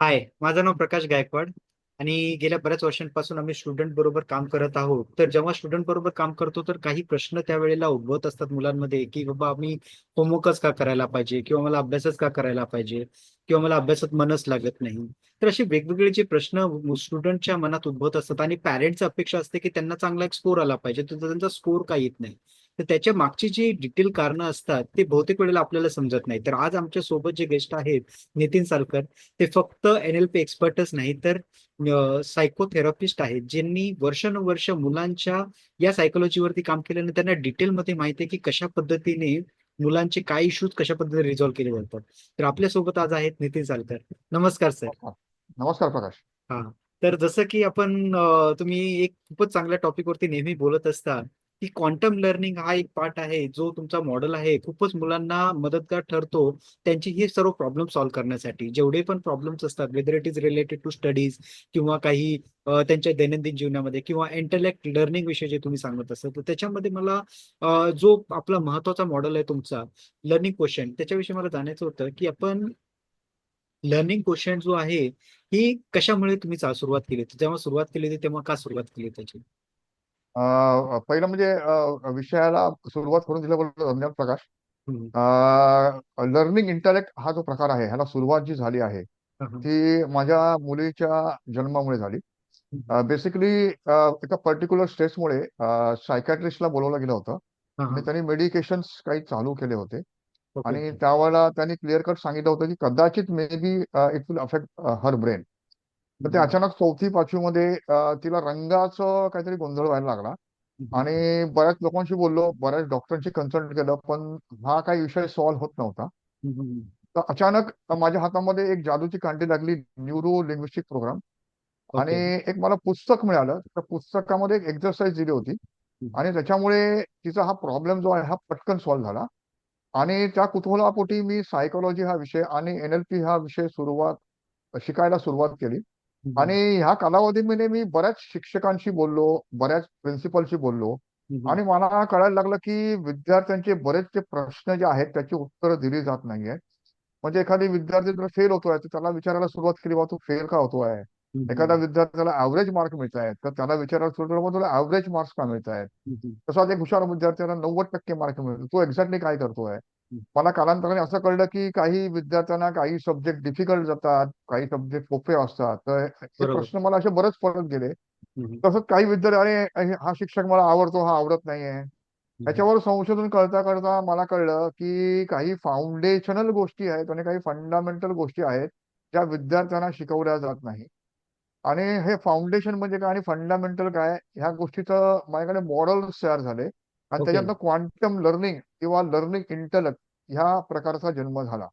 हाय, माझं नाव प्रकाश गायकवाड आणि गेल्या बऱ्याच वर्षांपासून आम्ही स्टुडंट बरोबर काम करत आहोत. तर जेव्हा स्टुडंट बरोबर काम करतो तर काही प्रश्न त्यावेळेला उद्भवत असतात मुलांमध्ये, की बाबा आम्ही होमवर्कच का करायला पाहिजे, किंवा मला अभ्यासच का करायला पाहिजे, किंवा मला अभ्यासात मनच लागत नाही. तर असे वेगवेगळे जे प्रश्न स्टुडंटच्या मनात उद्भवत असतात आणि पॅरेंट्स अपेक्षा असते की त्यांना चांगला एक स्कोर आला पाहिजे, तर त्यांचा स्कोर का येत नाही. तर त्याच्या मागची जी डिटेल कारणं असतात ते बहुतेक वेळेला आपल्याला समजत नाही. तर आज आमच्या सोबत जे गेस्ट आहेत, नितीन सालकर, ते फक्त NLP एक्सपर्टच नाही तर सायकोथेरपिस्ट आहेत, ज्यांनी वर्षानुवर्ष मुलांच्या या सायकोलॉजीवरती काम केलं आणि त्यांना डिटेलमध्ये माहिती आहे की कशा पद्धतीने मुलांचे काय इश्यूज कशा पद्धतीने रिझॉल्व्ह केले जातात. तर आपल्यासोबत आज आहेत नितीन सालकर. नमस्कार सर. नमस्कार. नमस्कार प्रकाश. हा. तर जसं की आपण तुम्ही एक खूपच चांगल्या टॉपिकवरती नेहमी बोलत असता की क्वांटम लर्निंग हा एक पार्ट आहे, जो तुमचा मॉडेल आहे खूपच मुलांना मदतगार ठरतो त्यांची हे सर्व प्रॉब्लेम सॉल्व्ह करण्यासाठी. जेवढे पण प्रॉब्लेम्स असतात, whether it is related to studies किंवा काही त्यांच्या दैनंदिन जीवनामध्ये किंवा इंटेलेक्ट लर्निंग विषयी जे तुम्ही सांगत असता, तर त्याच्यामध्ये मला जो आपला महत्वाचा मॉडेल आहे तुमचा लर्निंग क्वेश्चन, त्याच्याविषयी मला जाणायचं होतं की आपण लर्निंग क्वेश्चन जो आहे ही कशामुळे तुम्ही सुरुवात केली होती? जेव्हा सुरुवात केली होती तेव्हा का सुरुवात केली त्याची? पहिलं म्हणजे विषयाला सुरुवात करून दिल्याबद्दल धन्यवाद प्रकाश. हम्म. लर्निंग इंटेलेक्ट हा जो प्रकार आहे ह्याला सुरुवात जी झाली आहे हा, हा. ती माझ्या मुलीच्या जन्मामुळे झाली. हम्म. बेसिकली एका पर्टिक्युलर स्ट्रेसमुळे सायकॅट्रिस्टला बोलवलं गेलं होतं हा, आणि हा. त्यांनी मेडिकेशन्स काही चालू केले होते. ओके. आणि त्यावेळेला त्यांनी क्लिअर कट सांगितलं होतं की कदाचित may be it will affect her brain. तर ते हम्म. अचानक चौथी पाचवी मध्ये तिला रंगाचं काहीतरी गोंधळ व्हायला लागला. आणि हम्म. बऱ्याच लोकांशी बोललो, बऱ्याच डॉक्टरांशी कन्सल्ट केलं, पण हा काही विषय सॉल्व्ह होत नव्हता. हम्म. तर अचानक माझ्या हातामध्ये एक जादूची कांडी लागली, न्यूरो लिंग्विस्टिक प्रोग्राम. आणि ओके. एक मला पुस्तक मिळालं. त्या पुस्तकामध्ये एक एक्सरसाइज दिली होती हम्म. आणि त्याच्यामुळे तिचा हा प्रॉब्लेम जो आहे हा पटकन सॉल्व्ह झाला. आणि त्या कुतूहलापोटी मी सायकोलॉजी हा विषय आणि NLP हा विषय शिकायला सुरुवात केली. आणि हम्म. ह्या कालावधीमध्ये मी बऱ्याच शिक्षकांशी बोललो, बऱ्याच प्रिन्सिपलशी बोललो. हम्म. आणि मला कळायला लागलं की विद्यार्थ्यांचे बरेचसे प्रश्न जे आहेत त्याची उत्तरं दिली जात नाहीये. म्हणजे एखादी विद्यार्थी जर फेल होतोय तर त्याला विचारायला सुरुवात केली, बा तू फेल का होतोय. एखाद्या हम्म. विद्यार्थ्याला ॲव्हरेज मार्क मिळत आहेत तर त्याला विचारायला सुरू केलं, बा तुला ॲव्हरेज मार्क्स का मिळत आहेत. हम्म. तसाच एक हुशार विद्यार्थ्याला 90% मार्क मिळतो, तो एक्झॅक्टली काय करतोय. मला कालांतराने असं कळलं की काही विद्यार्थ्यांना काही सब्जेक्ट डिफिकल्ट जातात, काही सब्जेक्ट सोपे असतात. तर हे बरोबर. प्रश्न मला असे बरेच पडत गेले. हम्म. तसंच काही विद्यार्थी, अरे हा शिक्षक मला आवडतो, हा आवडत नाहीये. हम्म. याच्यावर संशोधन करता करता मला कळलं की काही फाउंडेशनल गोष्टी आहेत आणि काही फंडामेंटल गोष्टी आहेत ज्या विद्यार्थ्यांना शिकवल्या जात नाही. आणि हे फाउंडेशन म्हणजे काय आणि फंडामेंटल काय ह्या गोष्टीचं माझ्याकडे मॉडेल्स तयार झाले. आणि ओके. त्याच्यातनं क्वांटम लर्निंग किंवा लर्निंग इंटेलेक्ट ह्या प्रकारचा जन्म झाला.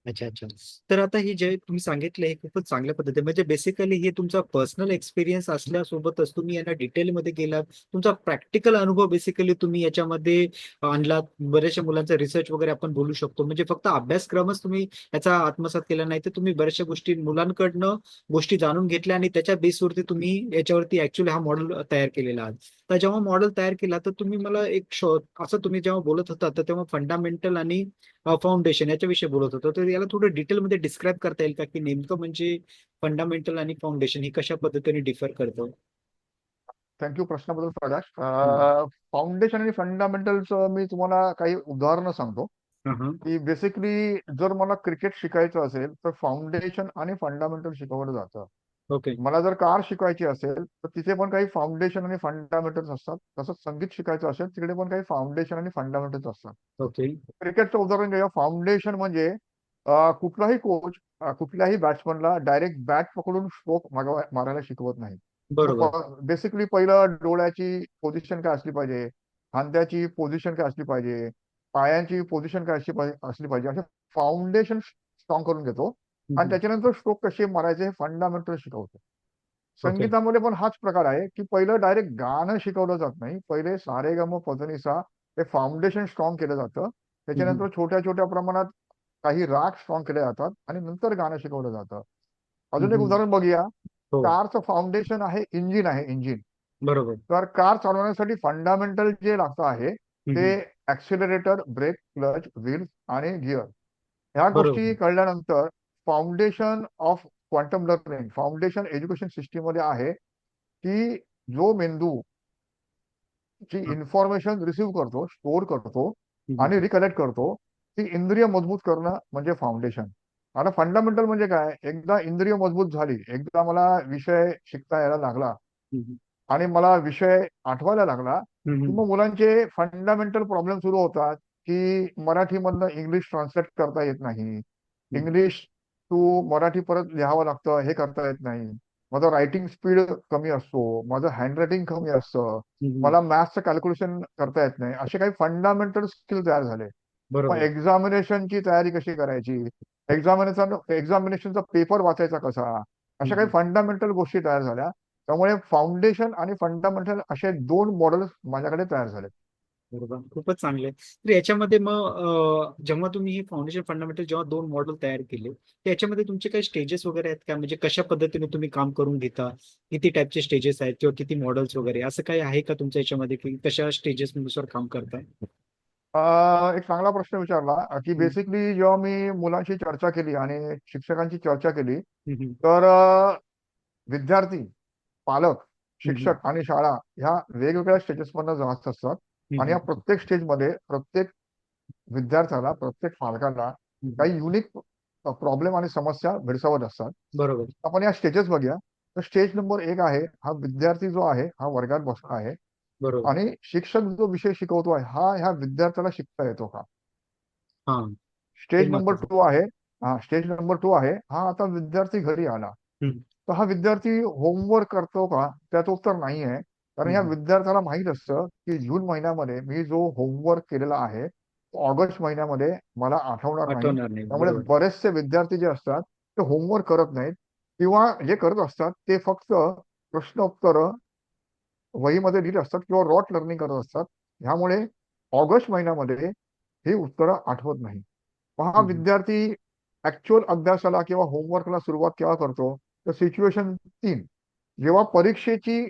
अच्छा, अच्छा. तर आता हे जे तुम्ही सांगितलं हे खूपच चांगल्या पद्धतीने, म्हणजे बेसिकली हे तुमचा पर्सनल एक्सपिरियन्स असल्यासोबतच तुम्ही यांना डिटेलमध्ये गेलात. तुमचा प्रॅक्टिकल अनुभव बेसिकली तुम्ही याच्यामध्ये आणलात. बऱ्याचशा मुलांचा रिसर्च वगैरे आपण बोलू शकतो. म्हणजे फक्त अभ्यासक्रमच तुम्ही याचा आत्मसात केला नाही, तर तुम्ही बऱ्याचशा गोष्टी मुलांकडनं गोष्टी जाणून घेतल्या आणि त्याच्या बेसवरती तुम्ही याच्यावरती ऍक्च्युअली हा मॉडेल तयार केलेला आहात. तर जेव्हा मॉडेल तयार केला तर तुम्ही मला एक असं तुम्ही जेव्हा बोलत होता तर तेव्हा फंडामेंटल आणि फाउंडेशन याच्याविषयी बोलत होतो, तर याला थोडं डिटेलमध्ये डिस्क्राईब करता येईल का की नेमकं म्हणजे फंडामेंटल आणि फाउंडेशन ही कशा पद्धतीने डिफर करतो? थँक्यू प्रश्नाबद्दल प्रकाश. हम्म. फाउंडेशन आणि फंडामेंटलचं मी तुम्हाला काही उदाहरणं सांगतो. हा, हा. की बेसिकली जर मला क्रिकेट शिकायचं असेल तर फाउंडेशन आणि फंडामेंटल शिकवलं जातं. ओके. मला जर कार शिकवायची असेल तर तिथे पण काही फाउंडेशन आणि फंडामेंटल्स असतात. तसंच संगीत शिकायचं असेल तिकडे पण काही फाउंडेशन आणि फंडामेंटल्स असतात. ओके. क्रिकेटचं उदाहरण घेऊया. फाउंडेशन म्हणजे कुठलाही कोच कुठल्याही बॅट्समनला डायरेक्ट बॅट पकडून स्ट्रोक मारायला शिकवत नाही. बरोबर. बेसिकली पहिलं डोळ्याची पोझिशन काय असली पाहिजे, खांद्याची पोझिशन काय असली पाहिजे, पायांची पोझिशन काय असली पाहिजे, असे फाउंडेशन स्ट्रॉंग करून घेतो. आणि हम्म. त्याच्यानंतर स्ट्रोक कसे मारायचे हे फंडामेंटल शिकवतो. ओके. संगीतामध्ये पण हाच प्रकार आहे की पहिलं डायरेक्ट गाणं शिकवलं जात नाही. पहिले सारे ग म प ध नि सा हे फाउंडेशन स्ट्रॉंग केलं जातं. हम्म. त्याच्यानंतर छोट्या छोट्या प्रमाणात काही राग स्ट्रॉंग केले जातात आणि नंतर गाणं शिकवलं जातं. अजून एक हम्म. उदाहरण बघूया. हो. कारचं फाउंडेशन आहे इंजिन, आहे इंजिन. बरोबर. तर कार चालवण्यासाठी फंडामेंटल जे लागतं आहे ते हम्म. ऍक्सिलरेटर, ब्रेक, क्लच, व्हील्स आणि गिअर. ह्या गोष्टी बरोबर. कळल्यानंतर foundation of quantum learning foundation education system मध्ये आहे की जो मेंदू जी हा. इन्फॉर्मेशन रिसीव्ह करतो, स्टोअर करतो हम्म. आणि रिकलेक्ट करतो, ती इंद्रिय मजबूत करणं म्हणजे फाउंडेशन. आता फंडामेंटल म्हणजे काय? एकदा इंद्रिय मजबूत झाली, एकदा मला विषय शिकता यायला लागला हम्म. आणि मला विषय आठवायला लागला, की हम्म. मग मुलांचे फंडामेंटल प्रॉब्लेम सुरू होतात, की मराठीमधनं इंग्लिश ट्रान्सलेट करता येत नाही. हम्म. इंग्लिश टू मराठी परत लिहावं लागतं, हे करता येत नाही. माझं रायटिंग स्पीड कमी असतो, माझं हँडरायटिंग कमी असतं, हम्म. मला मॅथ्सचं कॅल्क्युलेशन करता येत नाही. असे काही फंडामेंटल स्किल तयार झाले. मग बरोबर. एक्झामिनेशनची तयारी कशी करायची, एक्झामिनेशनचा पेपर वाचायचा कसा, अशा काही हम्म. फंडामेंटल गोष्टी तयार झाल्या. त्यामुळे फाउंडेशन आणि फंडामेंटल असे दोन मॉडेल्स माझ्याकडे तयार झाले. बरोबर, खूपच चांगले. तर याच्यामध्ये मग जेव्हा तुम्ही ही फाउंडेशन फंडामेंटल जेव्हा दोन मॉडेल तयार केले, तर याच्यामध्ये तुमचे काही स्टेजेस वगैरे आहेत का? म्हणजे कशा पद्धतीने तुम्ही काम करून घेता, किती टाईपचे स्टेजेस आहेत किंवा किती मॉडेल्स वगैरे असं काही आहे का तुमच्या याच्यामध्ये, की कशा स्टेजेस नुसार काम करताय? एक चांगला प्रश्न विचारला, की हम्म. बेसिकली जेव्हा मी मुलांशी चर्चा केली आणि शिक्षकांची चर्चा केली, हम्म. तर विद्यार्थी, पालक, हम्म. शिक्षक आणि शाळा ह्या वेगवेगळ्या स्टेजेसमधनं जात असतात. आणि या हम्म. प्रत्येक स्टेजमध्ये प्रत्येक विद्यार्थ्याला, प्रत्येक पालकाला हम्म. काही युनिक प्रॉब्लेम आणि समस्या भेडसावत असतात. बरोबर. आपण या स्टेजेस बघूया. तर स्टेज नंबर 1 आहे, हा विद्यार्थी जो आहे हा वर्गात बसला आहे बरोबर. आणि शिक्षक जो विषय शिकवतो आहे हा ह्या विद्यार्थ्याला शिकता येतो का. हा. हे स्टेज नंबर महत्वाचं. 2 आहे, हा स्टेज नंबर 2 आहे, हा आता विद्यार्थी घरी आला. हम्म. तर हा विद्यार्थी होमवर्क करतो का, त्याचं उत्तर नाही आहे. कारण या हम्म. विद्यार्थ्याला माहित असतं की जून महिन्यामध्ये मी जो होमवर्क केलेला आहे तो ऑगस्ट महिन्यामध्ये मला आठवणार नाही. आठवणार नाही. त्यामुळे बरोबर. बरेचसे विद्यार्थी जे असतात ते होमवर्क करत नाहीत किंवा जे करत असतात ते फक्त प्रश्नोत्तर वहीमध्ये लिहित असतात किंवा रॉट लर्निंग करत असतात. ह्यामुळे ऑगस्ट महिन्यामध्ये ही उत्तरं आठवत नाही. मग हा हम्म. विद्यार्थी ऍक्च्युअल अभ्यासाला किंवा होमवर्कला सुरुवात केव्हा करतो, तर सिच्युएशन 3 जेव्हा परीक्षेची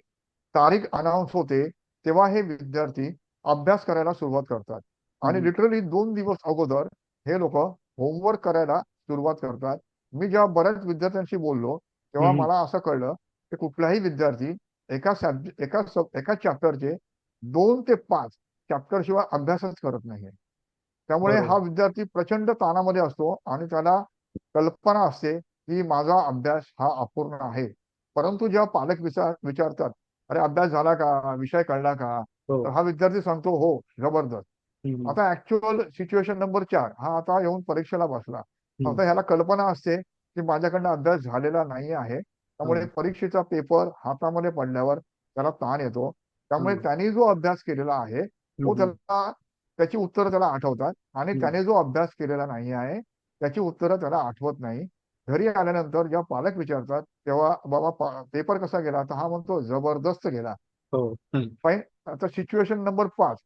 तारीख अनाऊन्स होते तेव्हा हे विद्यार्थी अभ्यास करायला सुरुवात करतात. आणि हम्म. लिटरली 2 दिवस अगोदर हे लोक होमवर्क करायला सुरुवात करतात. मी जेव्हा बऱ्याच विद्यार्थ्यांशी बोललो तेव्हा हम्म. मला असं कळलं की कुठलाही विद्यार्थी एका चॅप्टरचे 2 ते 5 चॅप्टर शिवाय अभ्यासच करत नाहीये. त्यामुळे हा बरोबर. विद्यार्थी प्रचंड ताणामध्ये असतो आणि त्याला कल्पना असते की माझा अभ्यास हा अपूर्ण आहे. परंतु जेव्हा पालक विचारतात, अरे अभ्यास झाला का, विषय कळला का, हो. तर हा विद्यार्थी सांगतो हो, जबरदस्त. हम्म. आता ऍक्च्युअल सिच्युएशन नंबर 4 हा आता येऊन परीक्षेला बसला. हम्म. आता ह्याला कल्पना असते की माझ्याकडनं अभ्यास झालेला नाही आहे. त्यामुळे हा. परीक्षेचा पेपर हातामध्ये पडल्यावर त्याला ताण येतो. हा. त्यामुळे त्याने जो अभ्यास केलेला आहे तो हम्म. त्याला, त्याची उत्तरं त्याला आठवतात आणि हम्म. त्याने जो अभ्यास केलेला नाही आहे त्याची उत्तरं त्याला आठवत नाही. घरी आल्यानंतर जेव्हा पालक विचारतात तेव्हा बाबा पेपर कसा गेला, तर हा म्हणतो जबरदस्त गेला. हो. हम्म. फाईन. आता सिच्युएशन नंबर 5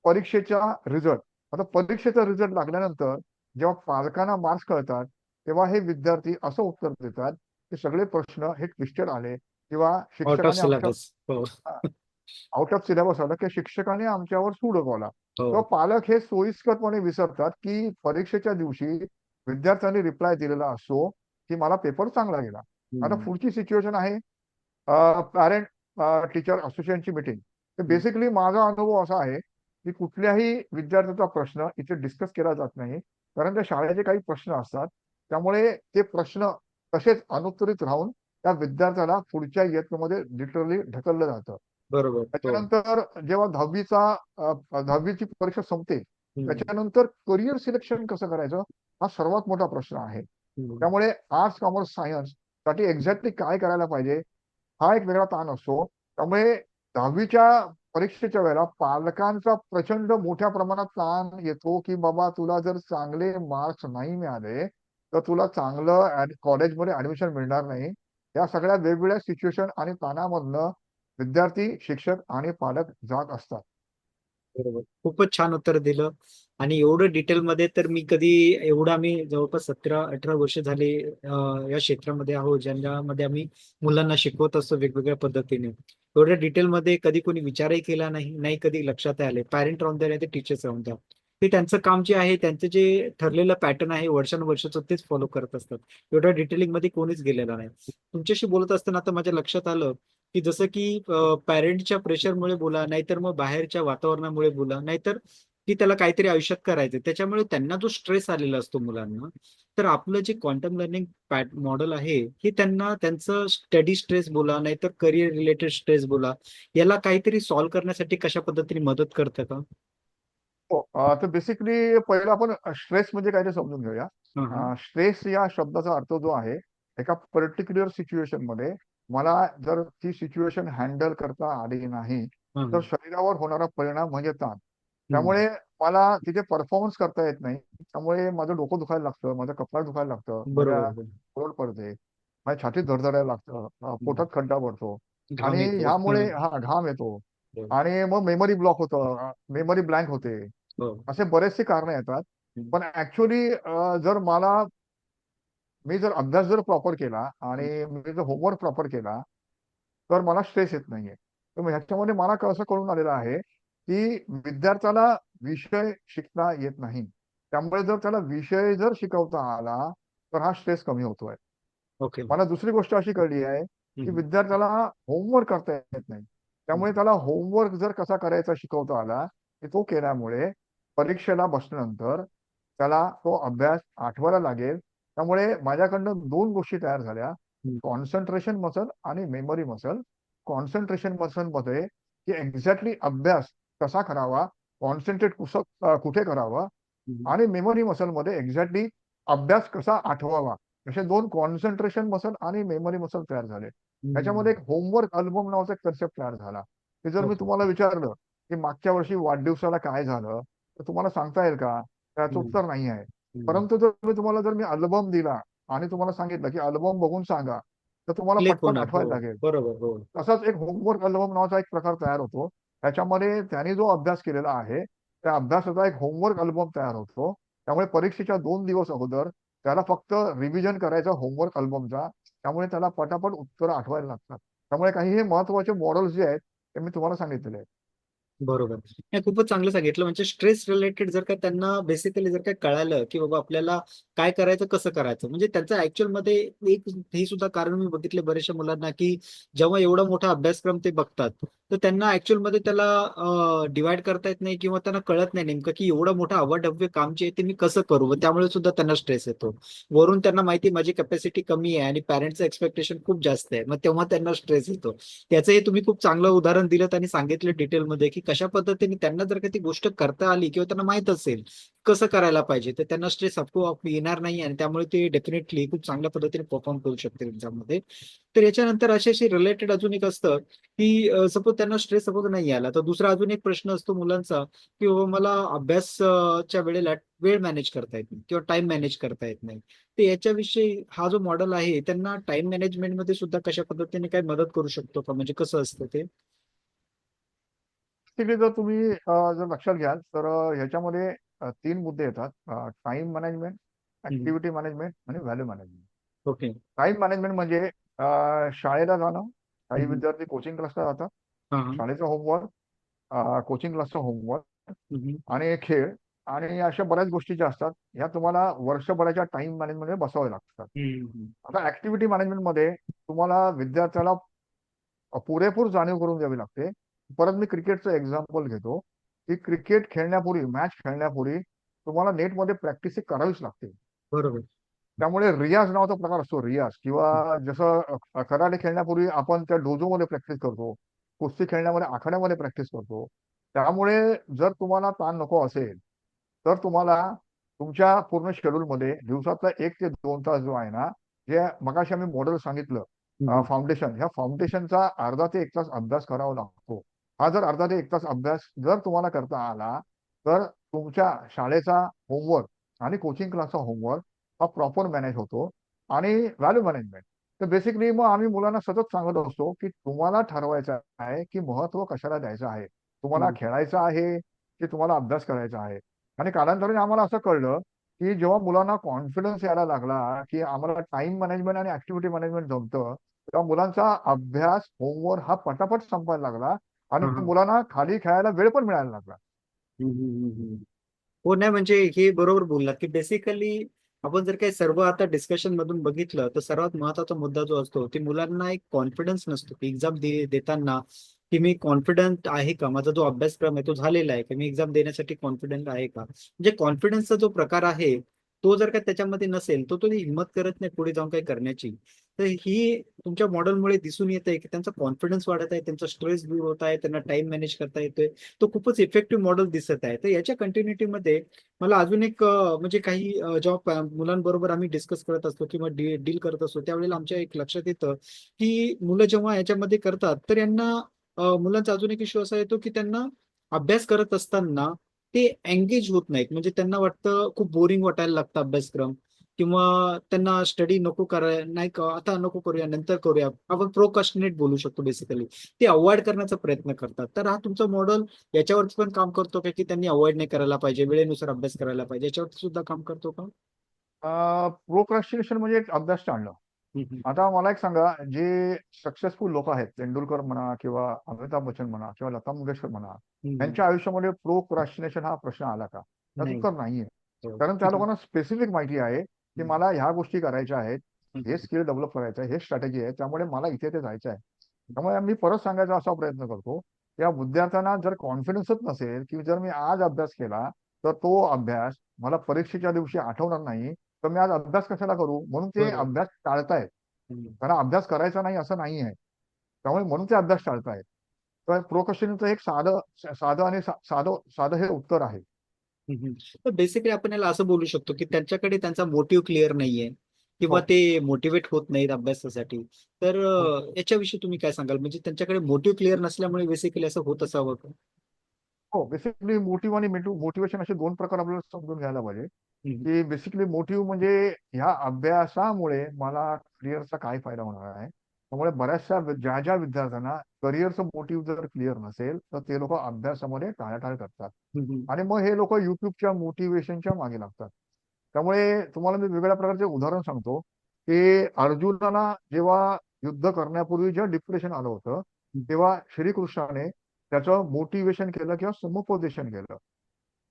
परीक्षेचा रिझल्ट. आता परीक्षेचा रिझल्ट लागल्यानंतर जेव्हा पालकांना मार्क्स कळतात तेव्हा हे विद्यार्थी असं उत्तर देतात की सगळे प्रश्न हे ट्विस्टेड आले किंवा आउट ऑफ शिक्षकाने आमच्या सिलेबस. हो. आउट ऑफ सिलेबस आलं की शिक्षकाने आमच्यावर सूड उगवला. तेव्हा हो. पालक हे सोयीस्करपणे विसरतात की परीक्षेच्या दिवशी विद्यार्थ्यांनी रिप्लाय दिलेला असतो की मला पेपर चांगला गेला. आता हम्म. पुढची सिच्युएशन आहे पॅरेंट टीचर असोसिएशनची मीटिंग. तर हम्म. बेसिकली माझा अनुभव असा आहे की कुठल्याही विद्यार्थ्याचा प्रश्न इथे डिस्कस केला जात नाही. कारण त्या शाळेचे काही प्रश्न असतात. त्यामुळे ते प्रश्न तसेच अनुत्तरित राहून त्या विद्यार्थ्याला पुढच्या इयत्तेमध्ये लिटरली ढकललं जातं. बरोबर. हो. त्याच्यानंतर जेव्हा 10वीची परीक्षा संपते हम्म. त्याच्यानंतर करिअर सिलेक्शन कसं करायचं हा सर्वात मोठा प्रश्न आहे. हम्म. त्यामुळे आर्ट्स कॉमर्स सायन्स साठी एक्झॅक्टली काय करायला पाहिजे हा एक वेगळा ताण असतो. त्यामुळे 10वीच्या परीक्षेच्या वेळेला पालकांचा प्रचंड मोठ्या प्रमाणात ताण येतो की बाबा तुला जर चांगले मार्क्स नाही मिळाले तर तुला चांगलं कॉलेजमध्ये ऍडमिशन मिळणार नाही. या सगळ्या वेगवेगळ्या सिच्युएशन आणि ताणामधनं विद्यार्थी, शिक्षक आणि पालक जात असतात. बरोबर, खूपच छान उत्तर दिलं. आणि एवढं डिटेलमध्ये तर मी कधी, एवढं आम्ही जवळपास 17-18 वर्ष झाले या क्षेत्रामध्ये आहोत, ज्यांच्यामध्ये आम्ही मुलांना शिकवत असतो वेगवेगळ्या पद्धतीने. एवढ्या डिटेलमध्ये कधी कोणी विचारही केला नाही, नाही कधी लक्षात आले. पॅरेंट राहून द्या नाही ते टीचर्स राहून द्या, ते त्यांचं काम जे आहे, त्यांचं जे ठरलेलं पॅटर्न आहे वर्षानुवर्षाचं तेच फॉलो करत असतात. एवढ्या डिटेलिंग मध्ये कोणीच गेलेलं नाही. तुमच्याशी बोलत असताना आता माझ्या लक्षात आलं की जसं की पॅरेंटच्या प्रेशरमुळे बोला, नाहीतर मग बाहेरच्या वातावरणामुळे बोला, नाहीतर की त्याला काहीतरी आयुष्यात करायचं त्याच्यामुळे त्यांना जो स्ट्रेस आलेला असतो मुलांना, तर आपलं जे क्वांटम लर्निंग मॉडेल आहे हे त्यांना त्यांचं स्टडी स्ट्रेस बोला, नाहीतर करिअर रिलेटेड स्ट्रेस बोला, याला काहीतरी सॉल्व्ह करण्यासाठी कशा पद्धतीने मदत करतं का? हो, तर बेसिकली पहिलं आपण स्ट्रेस म्हणजे काय ते समजून घेऊया. हा हा. स्ट्रेस या शब्दाचा अर्थ जो आहे, एका पर्टिक्युलर सिच्युएशन मध्ये मला जर ती सिच्युएशन हँडल करता आली नाही, हा तर हा. शरीरावर होणारा परिणाम म्हणजे ताण. हम्म. त्यामुळे मला तिथे परफॉर्मन्स करता येत नाही. त्यामुळे माझं डोकं दुखायला लागतं, माझं कपाळ दुखायला लागतं, माझ्या बरोबर बरोबर. ओरड पडते, माझ्या छातीत धडधडायला लागतं, हम्म. पोटात खड्डा पडतो. घाम आणि येतो. ह्यामुळे हम्म. हा घाम येतो. बरोबर. आणि मग मेमरी ब्लॉक होतं, मेमरी ब्लँक होते. हो. असे बरेचसे कारण येतात. हम्म. पण ऍक्च्युली जर मी जर अभ्यास जर प्रॉपर केला आणि मी जर होमवर्क प्रॉपर केला, तर मला स्ट्रेस येत नाहीये. तर मग ह्याच्यामध्ये मला असं कळून आलेलं आहे की विद्यार्थ्याला विषय शिकता येत नाही. त्यामुळे जर त्याला विषय जर शिकवता आला, तर हा स्ट्रेस कमी होतोय. ओके. मला दुसरी गोष्ट अशी कळली आहे की हम्म. विद्यार्थ्याला होमवर्क करता येत नाही. त्यामुळे हम्म. त्याला होमवर्क जर कसा करायचा शिकवता आला, की तो केल्यामुळे परीक्षेला बसल्यानंतर त्याला तो अभ्यास आठवायला लागेल. त्यामुळे माझ्याकडनं दोन गोष्टी तयार झाल्या, हम्म. कॉन्सन्ट्रेशन मसल आणि मेमरी मसल. कॉन्सन्ट्रेशन मसल मध्ये की एक्झॅक्टली अभ्यास कसा करावा, कॉन्सन्ट्रेट कुठे करावा, हम्म. आणि मेमरी मसल मध्ये एक्झॅक्टली अभ्यास कसा आठवावा. असे दोन कॉन्सन्ट्रेशन मसल आणि मेमरी मसल तयार झाले. त्याच्यामध्ये हम्म. एक होमवर्क अल्बम नावाचा एक कन्सेप्ट तयार झाला. की जर मी ओके. तुम्हाला विचारलं की मागच्या वर्षी वाढदिवसाला काय झालं, तर तुम्हाला सांगता येईल का? त्याचं हम्म. उत्तर नाही आहे. हम्म. परंतु जर मी अल्बम दिला आणि तुम्हाला सांगितलं की अल्बम बघून सांगा, तर तुम्हाला क्लिक पटपट होणार. हो. आठवायला लागेल. बरोबर. हो. तसाच एक होमवर्क अल्बम नावाचा एक प्रकार तयार होतो. त्याच्यामध्ये त्याने जो अभ्यास केलेला आहे, त्या अभ्यासाचा एक होमवर्क अल्बम तयार होतो. त्यामुळे परीक्षेच्या 2 दिवस अगोदर त्याला फक्त रिव्हिजन करायचं होमवर्क अल्बमचा. त्यामुळे त्याला पटापट उत्तरं आठवायला लागतात. त्यामुळे काही हे महत्वाचे मॉडेल्स जे आहेत, ते मी तुम्हाला सांगितलेले आहेत. बरोबर. नाही, खूपच चांगलं सांगितलं. म्हणजे स्ट्रेस रिलेटेड जर का त्यांना बेसिकली जर काय कळालं की बाबा आपल्याला काय करायचं, कसं करायचं, म्हणजे त्यांचं ऍक्च्युअल मध्ये एक हे सुद्धा कारण मी बघितले बऱ्याचशा मुलांना की जेव्हा एवढा मोठा अभ्यासक्रम ते बघतात, तर त्यांना ऍक्च्युअल मध्ये त्याला डिवाइड करता येत नाही किंवा त्यांना कळत नाही नेमकं की एवढं मोठं अवाढव्य काम जे आहे ते मी कसं करू. व त्यामुळे सुद्धा त्यांना स्ट्रेस येतो. वरून त्यांना माहिती आहे माझी कॅपॅसिटी कमी आहे आणि पॅरेंट्सचं एक्सपेक्टेशन खूप जास्त आहे, मग तेव्हा त्यांना स्ट्रेस येतो. त्याचंही तुम्ही खूप चांगलं उदाहरण दिलं आणि सांगितलं डिटेलमध्ये की कशा पद्धतीने त्यांना जर का ती गोष्ट करता आली किंवा त्यांना माहित असेल कसं करायला पाहिजे, तर त्यांना स्ट्रेस आपोआप येणार नाही आणि त्यामुळे ते डेफिनेटली खूप चांगल्या पद्धतीने परफॉर्म करू शकतील एक्झाममध्ये. तर याच्यानंतर अशाशी रिलेटेड अजून एक असतं की सपोज त्यांना स्ट्रेस सपोज नाही आला, तर दुसरा अजून एक प्रश्न असतो मुलांचा की बाबा मला अभ्यासच्या वेळेला वेळ मॅनेज करता येत नाही किंवा टाइम मॅनेज करता येत नाही. तर याच्याविषयी हा जो मॉडेल आहे त्यांना टाइम मॅनेजमेंटमध्ये सुद्धा कशा पद्धतीने काय मदत करू शकतो का, म्हणजे कसं असतं ते? बेसिकली जर तुम्ही जर लक्षात घ्याल, तर ह्याच्यामध्ये 3 मुद्दे येतात. टाइम मॅनेजमेंट, हम्म. ऍक्टिव्हिटी मॅनेजमेंट आणि value management. Okay. Time management म्हणजे शाळेला जाणं. काही हम्म. विद्यार्थी कोचिंग क्लासला जातात. हा हा. शाळेचा होमवर्क, कोचिंग क्लासचा होमवर्क हम्म. आणि खेळ आणि अशा बऱ्याच गोष्टी ज्या असतात, ह्या तुम्हाला वर्षभराच्या टाइम मॅनेजमेंटमध्ये बसवाव्या लागतात. हम्म. आता ऍक्टिव्हिटी मॅनेजमेंटमध्ये तुम्हाला विद्यार्थ्याला पुरेपूर जाणीव करून द्यावी लागते. परत मी क्रिकेटचं एक्झाम्पल घेतो, की क्रिकेट खेळण्यापूर्वी, मॅच खेळण्यापूर्वी तुम्हाला नेटमध्ये प्रॅक्टिस करावीच लागते. बरोबर. त्यामुळे रियाज नावाचा प्रकार असतो, रियाज. किंवा जसं कराटे खेळण्यापूर्वी आपण त्या डोजोमध्ये प्रॅक्टिस करतो, कुस्ती खेळण्यामध्ये आखाड्यामध्ये प्रॅक्टिस करतो. त्यामुळे जर तुम्हाला ताण नको असेल, तर तुम्हाला तुमच्या पूर्ण शेड्यूलमध्ये दिवसातला 1 ते 2 तास जो आहे ना, जे मगाशी आम्ही मॉडेल सांगितलं, हम्म. फाउंडेशन, ह्या फाउंडेशनचा अर्धा ते 1 तास अभ्यास करावा लागतो. हा जर अर्धा ते 1 तास अभ्यास जर तुम्हाला करता आला, तर तुमच्या शाळेचा होमवर्क आणि कोचिंग क्लासचा होमवर्क हा प्रॉपर मॅनेज होतो. आणि व्हॅल्यू मॅनेजमेंट, तर बेसिकली मग आम्ही मुलांना सतत सांगत असतो की तुम्हाला ठरवायचं आहे की महत्व कशाला द्यायचं आहे. तुम्हाला हम्म. खेळायचं आहे की तुम्हाला अभ्यास करायचा आहे. आणि कालांतराने आम्हाला असं कळलं की जेव्हा मुलांना कॉन्फिडन्स यायला लागला की आम्हाला टाइम मॅनेजमेंट आणि ऍक्टिव्हिटी मॅनेजमेंट जमतं, तेव्हा मुलांचा अभ्यास, होमवर्क हा पटापट संपायला लागला आणि हा हा. मुलांना खाली खेळायला वेळ पण मिळायला लागला. हम्म. हो, नाही म्हणजे हे बरोबर बोललात की बेसिकली आपण जर काही सर्व आता डिस्कशन मधून बघितलं तर सर्वात महत्वाचा मुद्दा जो असतो ते मुलांना एक कॉन्फिडन्स नसतो की एक्झाम देताना की मी कॉन्फिडंट आहे का, माझा जो अभ्यासक्रम आहे तो झालेला आहे का, मी एक्झाम देण्यासाठी कॉन्फिडंट आहे का. म्हणजे कॉन्फिडन्सचा जो प्रकार आहे तो जर का त्याच्यामध्ये नसेल तो तो हिंमत करत नाही पुढे जाऊन काही करण्याची. तर ही तुमच्या मॉडेलमुळे दिसून येत आहे की त्यांचा कॉन्फिडन्स वाढत आहे, त्यांचा स्ट्रेस दूर होत आहे, त्यांना टाइम मॅनेज करता येतोय. तो खूपच इफेक्टिव्ह मॉडेल दिसत आहे. तर याच्या कंटिन्युटीमध्ये मला अजून एक म्हणजे काही जेव्हा मुलांबरोबर आम्ही डिस्कस करत असतो किंवा डील करत असतो त्यावेळेला आमच्या एक लक्षात येतं की मुलं जेव्हा याच्यामध्ये करतात तर यांना मुलांचा अजून एक इश्यू असा येतो की त्यांना अभ्यास करत असताना ते एंगेज होत नाहीत. म्हणजे त्यांना वाटतं खूप बोरिंग वाटायला लागतं अभ्यासक्रम, किंवा त्यांना स्टडी नको कराय नाही का, आता नको करूया नंतर करूया, आपण प्रोकास्टिनेट बोलू शकतो बेसिकली. ते अवॉइड करण्याचा प्रयत्न करतात. तर हा तुमचा मॉडेल याच्यावरती पण काम करतो का की त्यांनी अवॉइड नाही करायला पाहिजे, वेळेनुसार अभ्यास करायला पाहिजे, याच्यावरती सुद्धा काम करतो का? प्रोक्रॅस्टिनेशन म्हणजे एक अभ्यास टाळणं. हम्म, आता मला एक सांगा, जे सक्सेसफुल लोक आहेत, तेंडुलकर म्हणा किंवा अमिताभ बच्चन म्हणा किंवा लता मंगेशकर म्हणा, हम्म. यांच्या आयुष्यामध्ये प्रोक्रॅस्टिनेशन हा प्रश्न आला का? त्याचं नाही. उत्तर नाहीये. हो. कारण त्या लोकांना स्पेसिफिक माहिती आहे की मला ह्या गोष्टी करायच्या आहेत, हे स्किल डेव्हलप करायचं आहे, हे स्ट्रॅटेजी आहे, त्यामुळे मला इथे ते जायचं आहे. त्यामुळे मी परत सांगायचा असा प्रयत्न करतो, या विद्यार्थ्यांना जर कॉन्फिडन्सच नसेल की जर मी आज अभ्यास केला तर तो अभ्यास मला परीक्षेच्या दिवशी आठवणार नाही, तर मी आज अभ्यास कशाला करू, म्हणून ते बरोबर. अभ्यास टाळतायत. हम्म. त्यांना अभ्यास करायचा नाही असं नाही आहे. त्यामुळे म्हणून ते अभ्यास टाळतायत. तर प्रोक्रॅस्टिनेशनचं एक साधं साधं आणि साधं साधं हे उत्तर आहे. हम्म. तर बेसिकली आपण याला असं बोलू शकतो की त्यांच्याकडे त्यांचा मोटिव्ह क्लिअर नाहीये किंवा हो, ते मोटिवेट होत नाहीत अभ्यासासाठी. तर हो, याच्याविषयी तुम्ही काय सांगाल, म्हणजे त्यांच्याकडे मोटिव्ह क्लिअर नसल्यामुळे बेसिकली असं होत असावं का? हो. बेसिकली मोटिव्ह आणि मोटिवेशन असे दोन प्रकार आपल्याला समजून घ्यायला पाहिजे. हम्म. की बेसिकली मोटिव्ह म्हणजे ह्या अभ्यासामुळे मला करिअरचा काय फायदा होणार आहे. त्यामुळे बऱ्याचशा ज्या ज्या विद्यार्थ्यांना करिअरचं मोटिव्ह जर क्लिअर नसेल तर ते लोक अभ्यासामध्ये टाळाटाळ करतात. हम्म. आणि मग हे लोक युट्यूबच्या मोटिवेशनच्या मागे लागतात. त्यामुळे तुम्हाला मी वेगवेगळ्या प्रकारचे उदाहरण सांगतो की अर्जुनाला जेव्हा युद्ध करण्यापूर्वी जेव्हा डिप्रेशन आलं होतं, हम्म. तेव्हा श्रीकृष्णाने त्याचं मोटिवेशन केलं किंवा समुपदेशन केलं.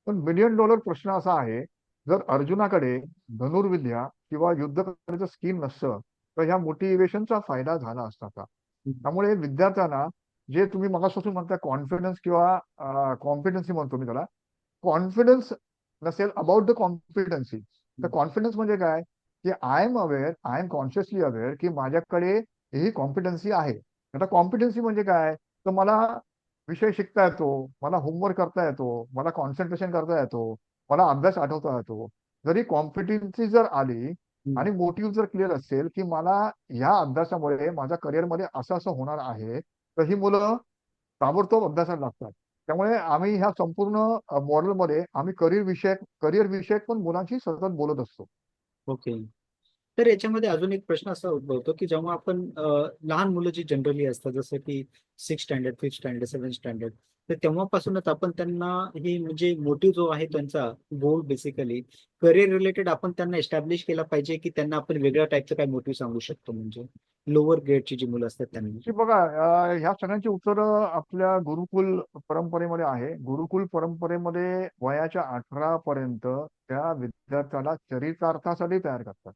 पण मिलियन डॉलर प्रश्न असा आहे, जर अर्जुनाकडे धनुर्विद्या किंवा युद्ध करण्याचं स्किल नसतं तर ह्या मोटिवेशनचा फायदा झाला असता का? हम्म. त्यामुळे विद्यार्थ्यांना जे तुम्ही मगापासून म्हणता कॉन्फिडन्स किंवा कॉम्पिटन्सी म्हणतो मी त्याला, कॉन्फिडन्स नसेल अबाउट द कॉम्पिटन्सी. तर कॉन्फिडन्स म्हणजे काय, की I am aware, I am consciously aware की माझ्याकडे ही कॉम्पिटन्सी आहे. आता कॉम्पिटन्सी म्हणजे काय, तर मला विषय शिकता येतो, मला होमवर्क करता येतो, मला कॉन्सन्ट्रेशन करता येतो, मला अभ्यास आठवता येतो. जरी कॉम्पिटन्सी जर आली हम्म. आणि मोटिव्ह जर क्लिअर असेल की मला ह्या अभ्यासामुळे माझ्या करिअरमध्ये असं असं होणार आहे, तर ही मुलं ताबडतोब अभ्यासाला लागतात. त्यामुळे आम्ही ह्या संपूर्ण मॉडेलमध्ये आम्ही करिअर विषयक पण मुलांशी सतत बोलत असतो. ओके. तर याच्यामध्ये अजून एक प्रश्न असा उद्भवतो की जेव्हा आपण लहान मुलं जी जनरली असतात जसं की 6 standard, 5th standard, 7th standard, तर तेव्हापासूनच आपण त्यांना हे म्हणजे मोटिव्ह जो आहे त्यांचा गोल बेसिकली करिअर रिलेटेड आपण त्यांना एस्टॅब्लिश केला पाहिजे की त्यांना आपण वेगळ्या टाईपचं काय मोटिव्ह सांगू शकतो, म्हणजे लोअर ग्रेडची जी मुलं असतात त्यांना. की बघा, ह्या सगळ्यांची उत्तरं आपल्या गुरुकुल परंपरेमध्ये आहे. गुरुकुल परंपरेमध्ये वयाच्या 18 पर्यंत त्या विद्यार्थ्याला चरितार्थासाठी तयार करतात.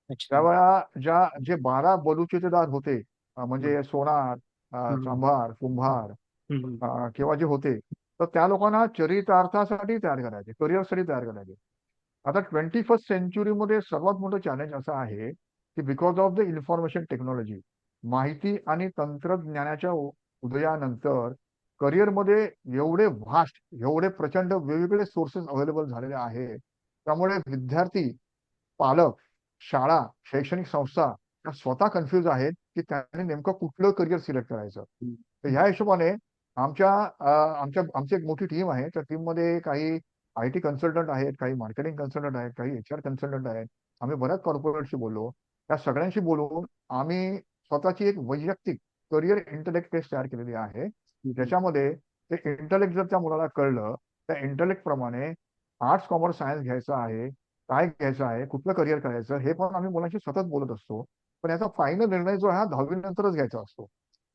अच्छा. त्यावेळा जे 12 बलुतेदार होते, हम्म. म्हणजे सोनार, हम्म. चांभार, कुंभार, हम्म. किंवा जे होते, तर त्या लोकांना चरितार्थासाठी तयार करायचे, करिअरसाठी तयार करायचे. आता 21st सेंचुरीमध्ये सर्वात मोठं चॅलेंज असं आहे की because of the information technology, माहिती आणि तंत्रज्ञानाच्या उदयानंतर करिअरमध्ये एवढे व्हास्ट, एवढे प्रचंड वेगवेगळे सोर्सेस अवेलेबल झालेले आहे. त्यामुळे विद्यार्थी, पालक, शाळा, शैक्षणिक संस्था या स्वतः कन्फ्यूज आहेत की त्यांनी नेमकं कुठलं करिअर सिलेक्ट करायचं. तर ह्या हिशोबाने आमची एक मोठी टीम आहे. त्या टीममध्ये काही IT कन्सल्टंट आहेत, काही मार्केटिंग कन्सल्टंट आहेत, काही HR कन्सल्टंट आहेत. आम्ही बऱ्याच कॉर्पोरेटशी बोललो. त्या सगळ्यांशी बोलून आम्ही स्वतःची एक वैयक्तिक करिअर इंटेलेक्ट टेस्ट तयार केलेली आहे. हम्म. ज्याच्यामध्ये ते इंटेलेक्ट जर त्या मुलाला कळलं, त्या इंटेलेक्ट प्रमाणे आर्ट्स, कॉमर्स, सायन्स घ्यायचं आहे, काय घ्यायचं आहे, कुठलं करिअर करायचं, हे पण आम्ही मुलांशी सतत बोलत असतो. पण याचा फायनल निर्णय जो आहे हा 10वी नंतरच घ्यायचा असतो.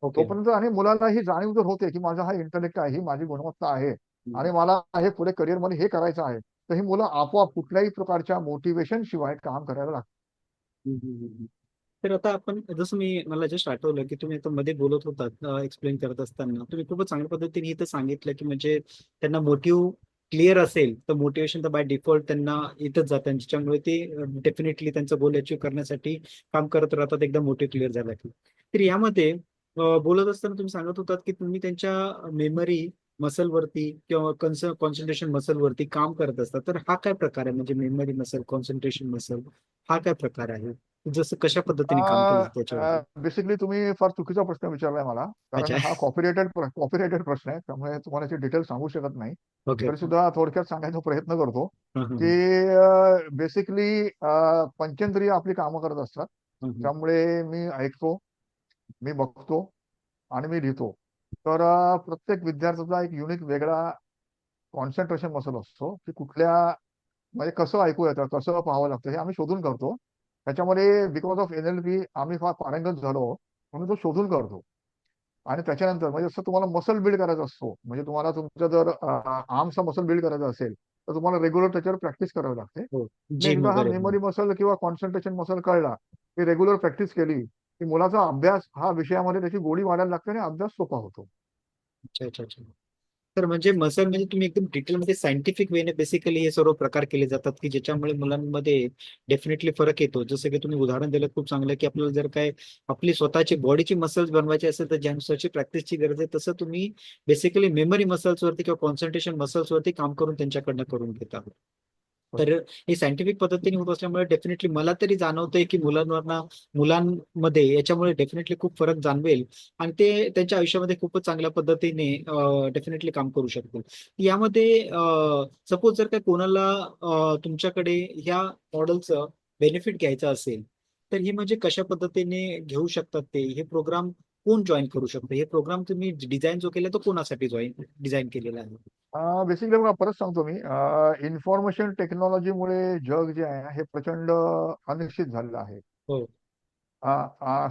ओके. तोपर्यंत आणि मुलाला ही जाणीव जर होते की माझा हा इंटेलेक्ट आहे, ही माझी गुणवत्ता आहे, हम्म, आणि मला हे पुढे करिअरमध्ये हे करायचं आहे, तर ही मुलं आपोआप कुठल्याही प्रकारच्या मोटिवेशन शिवाय काम करायला लागतात. हम्म, हम्म, हम्म. तर आता आपण जसं मला जस्ट आठवलं की तुम्ही आता मध्ये बोलत होतात एक्सप्लेन करत असताना तुम्ही खूपच चांगल्या पद्धतीने इथं सांगितलं की म्हणजे त्यांना मोटिव्ह क्लिअर असेल तर मोटिवेशन तर बाय डिफॉल्ट त्यांना येतच जातं ज्याच्यामुळे ते डेफिनेटली त्यांचा गोल अचीव्ह करण्यासाठी काम करत राहतात एकदा मोटिव्ह क्लिअर झाला की. तर यामध्ये बोलत असताना तुम्ही सांगत होतात की तुम्ही त्यांच्या मेमरी मसलवरती किंवा कॉन्सन्ट्रेशन मसलवरती काम करत असतात. तर हा काय प्रकार आहे म्हणजे मेमरी मसल कॉन्सन्ट्रेशन मसल हा काय प्रकार आहे? जसं कशा पद्धतीने काम केलं जातं त्याच्यावरती? बेसिकली तुम्ही फार चुकीचा प्रश्न विचारलाय मला, कारण अच्छा. हा कॉपीरायटेड प्रश्न आहे, त्यामुळे तुम्हाला याची डिटेल सांगू शकत नाही. ओके. तरी सुद्धा थोडक्यात सांगायचा प्रयत्न करतो हं, हं, की हं, बेसिकली पंचेंद्रिय आपली कामं करत असतात. हं, हं. त्यामुळे मी ऐकतो, मी बघतो आणि मी लिहितो. तर प्रत्येक विद्यार्थ्याचा एक युनिक वेगळा कॉन्सन्ट्रेशन मसल असतो, की कुठल्या म्हणजे कसं ऐकू येतं, कसं पाहावं लागतं हे आम्ही शोधून करतो. त्याच्यामध्ये बिकॉज ऑफ NLP आम्ही फार पारंगत झालो म्हणून तो शोधून करतो. आणि त्याच्यानंतर म्हणजे जसं तुम्हाला मसल बिल्ड करायचा असतो, म्हणजे तुम्हाला तुमचा जर आर्मचा मसल बिल्ड करायचा असेल, तर तुम्हाला रेग्युलर त्याच्यावर प्रॅक्टिस करावी लागते. हो. आणि जिम एकदा हा वगैरे. मेमरी मसल किंवा कॉन्सन्ट्रेशन मसल कळला, की रेग्युलर प्रॅक्टिस केली, की मुलाचा अभ्यास हा विषयामध्ये त्याची गोडी वाढायला लागते आणि अभ्यास सोपा होतो. अच्छा, अच्छा, अच्छा. तर म्हणजे मसल म्हणजे तुम्ही एकदम डिटेलमध्ये सायंटिफिक वेने बेसिकली हे सर्व प्रकार केले जातात की ज्याच्यामुळे मुलांमध्ये डेफिनेटली फरक येतो. जसं की तुम्ही उदाहरण दिलं खूप चांगलं की आपल्याला जर काय आपली स्वतःची बॉडीची मसल्स बनवायची असेल तर ज्यानुसारची प्रॅक्टिसची गरज आहे तसं तुम्ही बेसिकली मेमरी मसल्स वरती किंवा कॉन्सन्ट्रेशन मसल्स वरती काम करून त्यांच्याकडनं करून घेता. तर हे सायंटिफिक पद्धतीने होत असल्यामुळे डेफिनेटली मला तरी जाणवतंय की मुलांमध्ये याच्यामुळे डेफिनेटली खूप फरक जाणवेल आणि ते त्यांच्या आयुष्यामध्ये खूपच चांगल्या पद्धतीने डेफिनेटली काम करू शकतील. यामध्ये सपोज जर काय कोणाला तुमच्याकडे ह्या मॉडेलचं बेनिफिट घ्यायचं असेल तर हे म्हणजे कशा पद्धतीने घेऊ शकतात ते हे प्रोग्राम कोण जॉईन करू शकतो? हे प्रोग्राम तुम्ही डिझाईन जो केला तो कोणासाठी डिझाईन केलेला आहे? बेसिकली बघा परत सांगतो मी, इन्फॉर्मेशन टेक्नॉलॉजीमुळे जग जे आहे हे प्रचंड अनिश्चित झालेलं आहे. हो.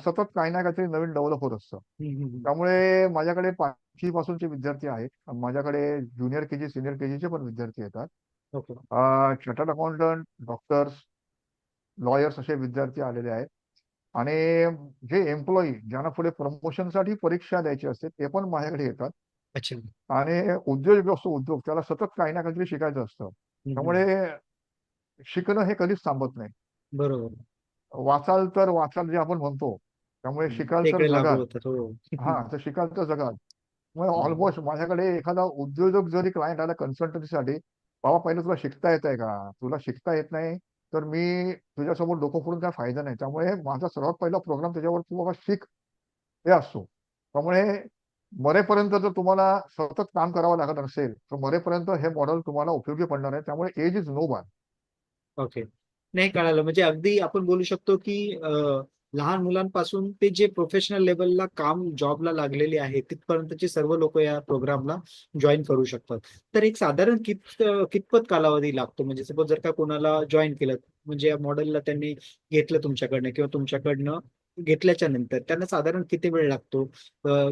सतत काही ना काहीतरी नवीन डेव्हलप होत असतं. हम्म, हम्म, हम्म. त्यामुळे माझ्याकडे 5वी पासूनचे विद्यार्थी आहेत. माझ्याकडे ज्युनियर केजी, सिनियर केजीचे पण विद्यार्थी येतात. Okay. Chartered accountant, doctors, lawyers असे विद्यार्थी आलेले आहेत. आणि जे एम्प्लॉई ज्यांना पुढे प्रमोशनसाठी परीक्षा द्यायची असते ते पण माझ्याकडे येतात. अच्छा. आणि उद्योग असतो उद्योग, त्याला सतत काही ना काहीतरी शिकायचं असतं. हम्म, त्यामुळे शिकणं हे कधीच थांबत नाही. बरोबर. वाचाल तर वाचाल जे आपण म्हणतो, त्यामुळे शिकाल ते तर इकडे लागू जगाल. होतात. हो. हा, तर शिकाल तर जगाल. मग हम्म. ऑलमोस्ट माझ्याकडे एखादा उद्योजक जरी क्लायंट आला कन्सल्टन्सीसाठी, बाबा पहिलं तुला शिकता येत आहे का? तुला शिकता येत नाही तर मी तुझ्यासमोर डोकं फोडून काय फायदा नाही. त्यामुळे माझा सर्वात पहिला प्रोग्राम त्याच्यावर तू बाबा शिक हे असतो. त्यामुळे मरेपर्यंत जर तुम्हाला सतत काम करावं लागत असेल, तर मरेपर्यंत हे मॉडेल तुम्हाला उपयोगी पडणार आहे. त्यामुळे age is no bar. Okay. नाही कळालं म्हणजे अगदी आपण बोलू शकतो की लहान मुलांपासून ते जे प्रोफेशनल लेवलला काम जॉबला लागलेले आहेत तिथपर्यंतचे सर्व लोक या प्रोग्रामला जॉईन करू शकतात. तर एक साधारण कितपत कालावधी लागतो म्हणजे सपोज जर का कोणाला जॉईन केलं म्हणजे या मॉडेलला त्यांनी घेतलं तुमच्याकडनं किंवा तुमच्याकडनं घेतल्याच्या नंतर त्यांना साधारण किती वेळ लागतो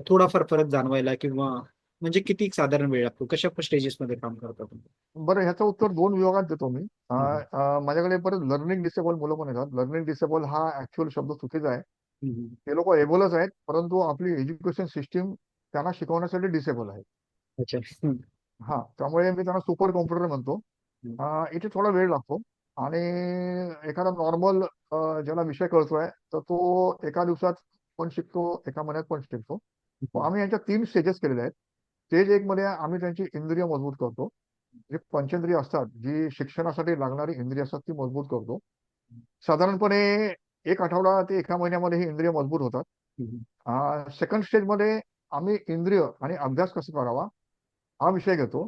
थोडाफार फरक जाणवायला किंवा म्हणजे किती साधारण वेळ लागतो कशा स्टेजेस मध्ये काम करता तुम्ही? बरं, ह्याचं उत्तर दोन विभागात देतो मी. हम्म, माझ्याकडे परत लर्निंग डिसेबल मुलं पण येतात. लर्निंग डिसेबल हा ऍक्च्युअल शब्द चुकीचा आहे. हम्म. ते लोक एबलच आहेत, परंतु आपली एज्युकेशन सिस्टीम त्यांना शिकवण्यासाठी डिसेबल आहे. अच्छा. हम्म, हा, त्यामुळे मी त्यांना सुपर कॉम्प्युटर म्हणतो. हम्म, इथे थोडा वेळ लागतो. आणि एखादा नॉर्मल ज्याला विषय कळतोय तर तो एका दिवसात पण शिकतो, एका महिन्यात पण शिकतो. हम्म. आम्ही यांच्या 3 स्टेजेस केलेले आहेत. स्टेज 1 मध्ये आम्ही त्यांची इंद्रिय मजबूत करतो. जी पंचेंद्रिय असतात, जी शिक्षणासाठी लागणारी इंद्रिय असतात ती मजबूत करतो. साधारणपणे 1 आठवडा ते एका महिन्यामध्ये ही इंद्रिय मजबूत होतात. हम्म. सेकंड स्टेजमध्ये आम्ही इंद्रिय आणि अभ्यास कसा करावा हा विषय घेतो.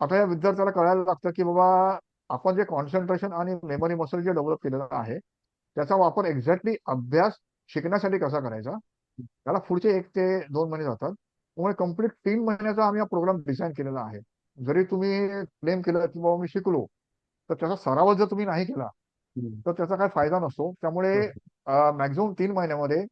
आता या विद्यार्थ्याला कळायला लागतं की बाबा आपण जे कॉन्सन्ट्रेशन आणि मेमरी मसल जे डेव्हलप केलेलं आहे त्याचा वापर एक्झॅक्टली अभ्यास शिकण्यासाठी कसा करायचा, त्याला पुढचे 1 ते 2 महिने जातात. त्यामुळे कम्प्लीट 3 महिन्याचा आम्ही हा प्रोग्राम डिझाईन केलेला आहे. जरी तुम्ही क्लेम केलं की बाबा मी शिकलो, तर त्याचा सराव जर तुम्ही नाही केला हम्म. तर त्याचा काही फायदा नसतो. त्यामुळे हो. मॅक्झिमम 3 महिन्यामध्ये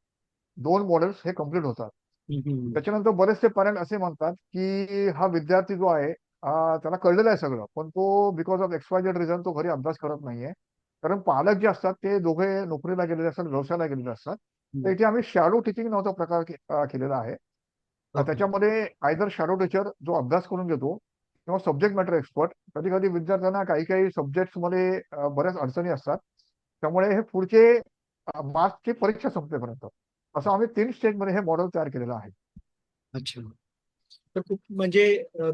2 मॉडेल्स हे कम्प्लीट होतात. हम्म. त्याच्यानंतर बरेचसे पॅरेंट असे म्हणतात की हा विद्यार्थी जो आहे त्याला कळलेलं आहे सगळं, पण तो बिकॉज ऑफ XYZ रिझन तो घरी अभ्यास करत नाहीये. कारण पालक जे असतात ते दोघे नोकरीला गेलेले असतात, व्यवसायाला गेलेले असतात. तर इथे आम्ही शॅडो टीचिंग नावाचा प्रकार केलेला आहे. ओके. त्याच्यामध्ये आयदर शॅडो टीचर जो अभ्यास करून घेतो किंवा सब्जेक्ट मॅटर एक्सपर्ट. कधी कधी विद्यार्थ्यांना काही काही सब्जेक्ट्समध्ये बऱ्याच अडचणी असतात. त्यामुळे हे पुढचे मार्चची परीक्षा संपेपर्यंत असं आम्ही 3 स्टेजमध्ये हे मॉडेल तयार केलेलं आहे. अच्छा. तर खूप म्हणजे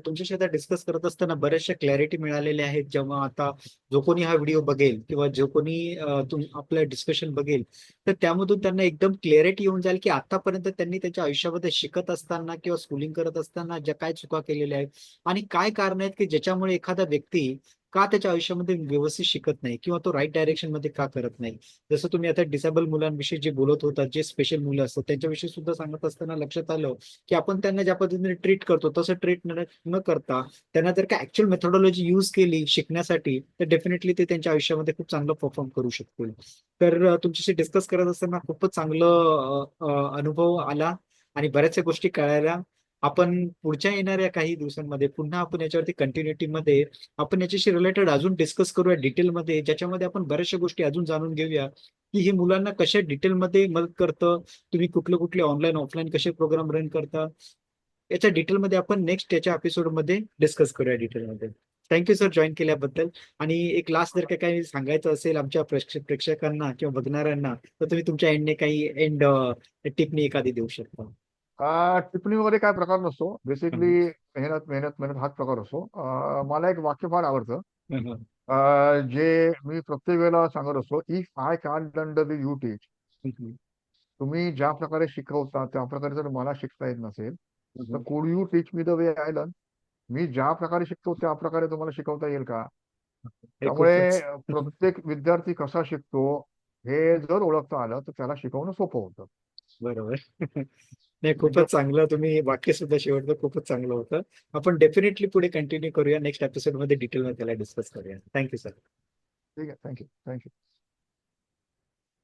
तुमच्याशी आता डिस्कस करत असताना बऱ्याचशा क्लॅरिटी मिळालेल्या आहेत. जेव्हा आता जो कोणी हा व्हिडिओ बघेल किंवा जो कोणी आपलं डिस्कशन बघेल, तर त्यामधून त्यांना एकदम क्लॅरिटी येऊन जाईल की आतापर्यंत त्यांनी त्यांच्या आयुष्यामध्ये शिकत असताना किंवा स्कूलिंग करत असताना ज्या काय चुका केलेल्या आहेत आणि काय कारण आहेत की ज्याच्यामुळे एखादा व्यक्ती का त्याच्या आयुष्यामध्ये व्यवस्थित शिकत नाही किंवा तो राईट डायरेक्शन मध्ये का करत नाही. जसं तुम्ही आता डिसेबल मुलांविषयी जे बोलत होता, जे स्पेशल मुलं असतात त्यांच्याविषयी सुद्धा सांगत असताना लक्षात आलं की आपण त्यांना ज्या पद्धतीने ट्रीट करतो तसं ट्रीट न करता त्यांना जर का ऍक्च्युअल मेथोडॉलॉजी यूज केली शिकण्यासाठी, तर डेफिनेटली ते त्यांच्या आयुष्यामध्ये खूप चांगलं परफॉर्म करू शकतील. तर तुमच्याशी डिस्कस करत असताना खूपच चांगलं अनुभव आला आणि बऱ्याचशा गोष्टी कळायला. आपण पुढच्या येणाऱ्या काही दिवसांमध्ये पुन्हा आपण याच्यावरती कंटिन्युटी मध्ये आपण याच्याशी रिलेटेड अजून डिस्कस करूया डिटेलमध्ये, ज्याच्यामध्ये आपण बऱ्याचशा गोष्टी अजून जाणून घेऊया की हे मुलांना कशा डिटेलमध्ये मदत करतं. तुम्ही कुठले कुठले ऑनलाईन ऑफलाईन कसे प्रोग्राम रन करता, याच्या डिटेलमध्ये आपण नेक्स्ट याच्या एपिसोडमध्ये डिस्कस करूया डिटेलमध्ये. थँक्यू सर जॉईन केल्याबद्दल. आणि एक लास्ट जर का काही सांगायचं असेल आमच्या प्रेक्षकांना किंवा बघणाऱ्यांना, तर तुम्ही तुमच्या एंडने काही एंड टिप्पणी एखादी देऊ शकता. टिप्पणी वगैरे काय प्रकार नसतो. बेसिकली हं, मेहनत मेहनत मेहनत हाच प्रकार असतो. मला एक वाक्य फार आवडतं. हं, हं, जे मी प्रत्येक वेळेला सांगत असतो, if I can learn the way you teach. हं, हं, तुम्ही ज्या प्रकारे शिकवता त्या प्रकारे जर मला शिकता येत नसेल, तर हं. Could you teach me the way I learn. मी ज्या प्रकारे शिकतो त्या प्रकारे तुम्हाला शिकवता येईल का? हे त्यामुळे खूपच प्रत्येक विद्यार्थी कसा शिकतो हे जर ओळखता आलं तर त्याला शिकवणं सोपं होतं. बरोबर. नाही, म्हणजे खूपच चांगलं तुम्ही वाक्य सुद्धा शेवटचं खूपच चांगलं होतं. आपण डेफिनेटली पुढे कंटिन्यू करूया, नेक्स्ट एपिसोड मध्ये डिटेलमध्ये त्याला डिस्कस करूया. Thank you sir. ठीक आहे. थँक्यू. थँक्यू.